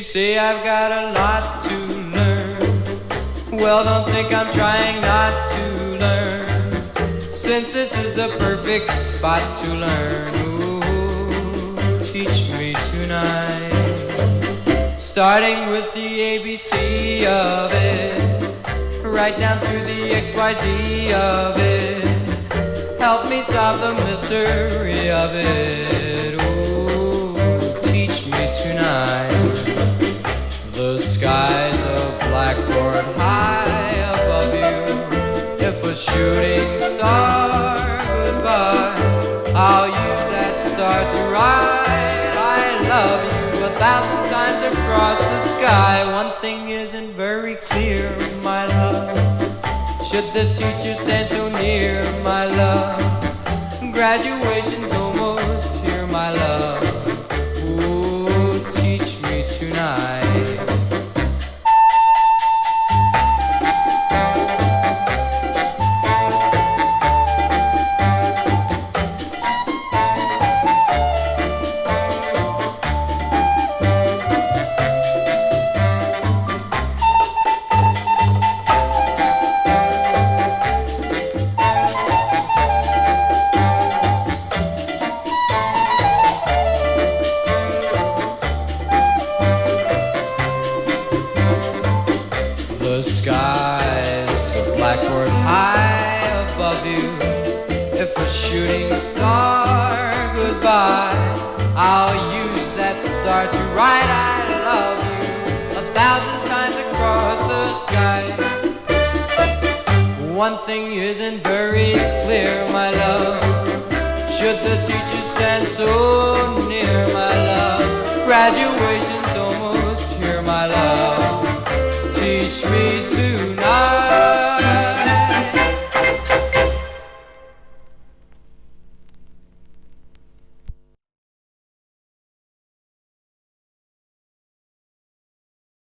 say I've got a lot to learn. Well, don't think I'm trying not to learn, since this is the perfect spot to learn. Ooh, teach me tonight, starting with the ABC of it, right down to the XYZ of it. Help me solve the mystery of it. Ooh, teach me tonight. The sky's a blackboard high above you. If a shooting star goes by, I'll use that star to write I love you 1,000 times across the sky. One thing isn't very clear, my love. Should the teacher stand so near, my love? Graduation's almost here, my love. Ooh, teach me tonight. The sky's a blackboard high above you. If a shooting star goes by, I'll use that star to write I love you 1,000 times across the sky. One thing isn't very clear, my love. Should the teacher stand so near, my love? Graduation